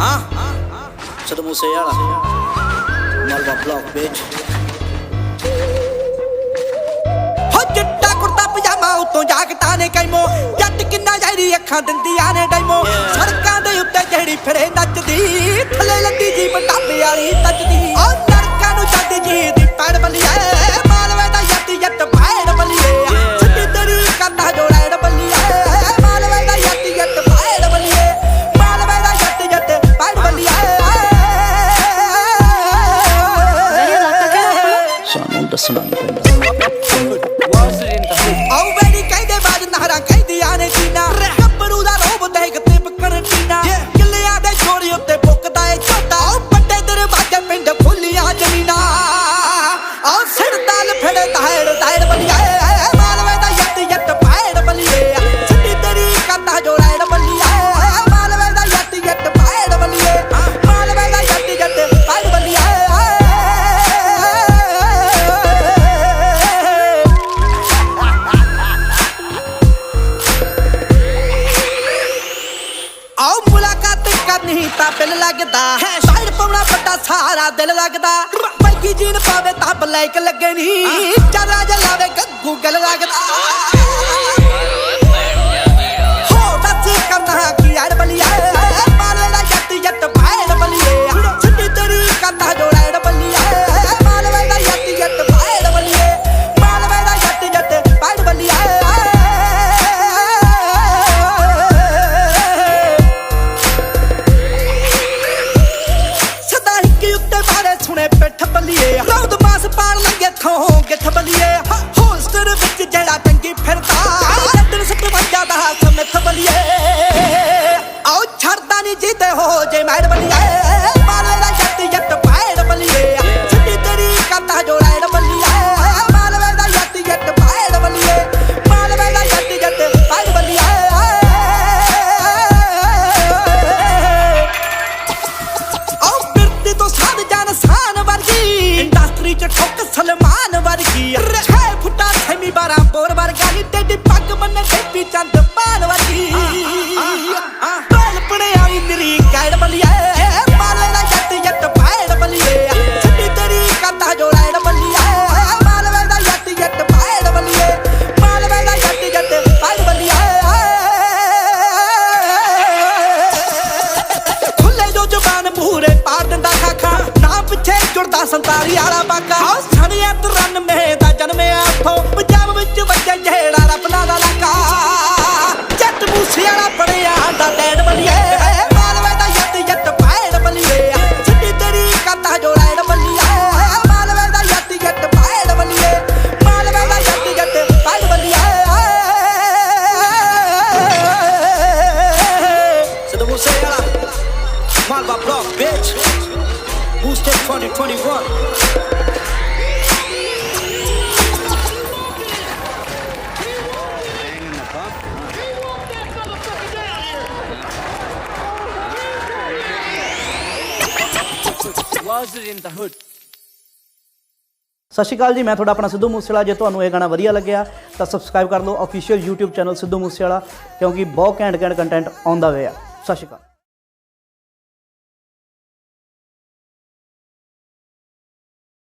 Siddhu Moosewala, Malwa block bitch. ਹੋ ਚਿੱਟਾ ਕੁੜਤਾ ਪਜਾਮਾ ਉਤੋਂ ਜਾਗਟਾਂ ਨੇ ਕੈਮੋ ਜੱਟ ਕਿੰਨਾ ਜਾਇਰੀ ਅੱਖਾਂ ਦਿੰਦੀਆਂ ਨੇ ਡੈਮੋ ਸੜਕਾਂ ਦੇ ਉੱਤੇ ਜਿਹੜੀ ਫਿਰੇ ਨੱਚਦੀ ਥੱਲੇ ਲੱਦੀ ਜੀਪ ਟਾਪੇ ਵਾਲੀ ਤੱਚਦੀ ਓ ਲੜਕਾਂ ਨੂੰ ਜੱਟ ਜੀ ਦੀ ਪੈੜ ਬੱਲੀਏ ਮਾਲਵੇ ਦਾ ਜੱਟ ਪੈੜ ਬੱਲੀਏ ਸਿੱਧੀ ਤੇਰੀ ਕੰਨਾ ਜੋ ਰੈੜ ਬੱਲੀਏ ਮਾਲਵੇ ਦਾ ਜੱਟ ਪੈੜ ਬੱਲੀਏ ਮਾਲਵੇ ਦਾ ਜੱਟ ਪੈੜ ਬੱਲੀਏ ਸਾਨੂੰ ਦੱਸਣਾ ਨਹੀਂ ਪੈਂਦਾ ਆਉ ਵੇੜੀ ਕਹਿੰਦੇ ਬਾਜ ਨਹਰਾਂ ਕਹਿੰਦੀਆਂ ਨੇ ਜੀਨਾ ਗੱਭਰੂ ਦਾ ਰੋਬ ਦੇਖ ਤੇ ਪਕੜ ਟੀਨਾ ਕਿੱਲਿਆਂ ਦੇ ਛੋਰੀ ਉੱਤੇ ਪੁੱਕਦਾ ਏ ਝੋਟਾ ਆਉ ਵੱਡੇ ਦਰਵਾਜ਼ੇ ਪਿੰਡ ਖੁੱਲੀਆਂ ਜ਼ਮੀਨਾਂ ਆਉ ਸਿਰ ਤਾਲ ਫੜੇ ਦਾਇੜ ਬੱਲੀਏ ਮਾਲਵੇ ਦਾ ਜੱਟ ਪੈੜ ਬੱਲੀਏ ਸਿੱਧੀ ਤੇਰੀ ਕੰਦਾ ਜੋ ਰੈੜ ਬੱਲੀਏ ਮਾਲਵੇ ਦਾ ਜੱਟ ਪੈੜ ਬੱਲੀਏ ਮਾਲਵੇ ਦਾ ਜੱਟ ਪੈੜ ਬੱਲੀਏ ਆਓ ਮੁਲਾਕਾਤ ਕਰਨੀ ਤਾਂ ਬਿਲ ਲੱਗਦਾ ਸਾਈਡ ਪਾਉਣਾ ਵੱਡਾ ਸਾਰਾ ਦਿਲ ਲੱਗਦਾ ਪੈਗੀ ਜੀਨ ਪਾਵੇ ਤਾਂ ਬਲੈਕ ਲੱਗੇ ਨੀ ਚਾਰਾ ਜਲਾਵੇ ਗੱਗੂ ਗਲ ਲੱਗਦਾ ਹੋ ਦੱਸ ਕਰਨਾ ਕੀ ਯਾਰ ਬਲੀਏ ਮਾਲਵੇ ਦਾ ਜੱਟ ਪੈੜ ਬਲੀਏ ਸਿੱਧੀ ਤੇਰੀ ਕੰਦਾ ਜੋ ਰੈੜ ਬਲੀਏ ਮਾਲਵੇ ਦਾ ਜੱਟ ਪੈੜ ਬਲੀਏ ਮਾਲਵੇ ਦਾ ਜੱਟ ਪੈੜ ਬਲੀਏ ਸੁਣੇ ਪਿੱਠ ਬੱਲੀਏ ਰੌਦ ਮਾਸ ਪਾਣ ਲੰਗੇ ਥੋਂ ਗਿੱਠ ਬੱਲੀਏ ਹੋਸਟਰ ਵਿੱਚ ਜਿਹੜਾ ਟੰਗੀ ਫਿਰਦਾ ਜੱਟਨ 57 ਦਾ ਸਮਿੱਥ ਬੱਲੀਏ ਆਓ ਛੱਡਦਾ ਨਹੀਂ ਜਿੱਤੇ ਹੋ ਜੇ ਮੈੜ ਬੱਲੀਏ ਮਾਲਵੇ ਦਾ ਜੱਟ ਪੈੜ ਬੱਲੀਏ ਸਿੱਧੀ ਤੇਰੀ ਕੰਦਾ ਜੋ ਰੈੜ ਬੱਲੀਏ ਮਾਲਵੇ ਦਾ ਜੱਟ ਪੈੜ ਬੱਲੀਏ ਮਾਲਵੇ ਦਾ ਜੱਟ ਪੈੜ ਬੱਲੀਏ ਆਓ ਬਿਰਤੀ ਤੋਂ ਸਾਧ ਜਾਨ ਸਾਨ ਵਰਗੀ ਇੰਡਸਟਰੀ ਚ ਠੋਕ ਸਲਮਾਨ ਵਰਗੀ 6 ਫੁੱਟਾ ਥੈਮੀ 12 ਬੋਰ ਵਰਗਾ ਨੀ ਟੇਡੀ ਪੱਗ ਬੰਨੇ ਬੇਬੀ ਚੰਦ ਪਾਨ ਵਰਗੀ ਬਲ ਪੜੇ ਆਈ ਮੇਰੀ ਕੈੜ ਬੱਲੀਏ ਮਾਲਵੇ ਦਾ ਜੱਟ ਪੈੜ ਬੱਲੀਏ ਸਿੱਧੀ ਤੇਰੀ ਕੰਦਾ ਜੋ ਰੈੜ ਬੱਲੀਏ ਮਾਲਵੇ ਦਾ ਜੱਟ ਪੈੜ ਬੱਲੀਏ ਮਾਲਵੇ ਦਾ ਜੱਟ ਪੈੜ ਬੱਲੀਏ ਖੁੱਲੇ ਜੋ ਜ਼ੁਬਾਨ ਮੂਹਰੇ ਪਾੜ ਦਿੰਦਾ ਖਾਖਾ ਨਾ ਪਿੱਛੇ ਜੁੜਦਾ 47 ਵਾਲਾ ਬਾਕਾ ਸਣਿਆ 93 ਦਾ ਜਨਮਿਆ ਉੱਥੋਂ ਪੰਜਾਬ ਵਿੱਚ ਵੱਜੇ ਜਿਹੜਾ ਰੱਬ ਦਾ ਲਾਕਾ ਜੱਟ ਮੂਸੇ ਵਾਲਾ ਪੜਿਆ ਦਾ ਡੈਡ ਬੱਲੀਏ ਮਾਲਵੇ ਦਾ ਜੱਟ ਪੈੜ ਬੱਲੀਏ ਸਿੱਧੀ ਤੇਰੀ ਕੰਦਾ ਜੋ ਰੈੜ ਬੱਲੀਏ ਮਾਲਵੇ ਦਾ ਜੱਟ ਪੈੜ ਬੱਲੀਏ ਮਾਲਵੇ ਦਾ ਜੱਟ ਪੈੜ ਬੱਲੀਏ Siddhu Moosewala, Malwa block bitch. Booster 2021. ਸਤਿ ਸ਼੍ਰੀ ਅਕਾਲ ਜੀ, ਮੈਂ ਤੁਹਾਡਾ ਆਪਣਾ ਸਿੱਧੂ ਮੂਸੇਵਾਲਾ। ਜੇ ਤੁਹਾਨੂੰ ਇਹ ਗਾਣਾ ਵਧੀਆ ਲੱਗਿਆ ਤਾਂ ਸਬਸਕ੍ਰਾਈਬ ਕਰ ਲਓ official YouTube channel Sidhu Moosewala, ਕਿਉਂਕਿ ਬਹੁਤ ਘੈਂਟ ਕੰਟੈਂਟ ਆਉਂਦਾ ਹੋਇਆ। ਸਤਿ ਸ਼੍ਰੀ ਅਕਾਲ।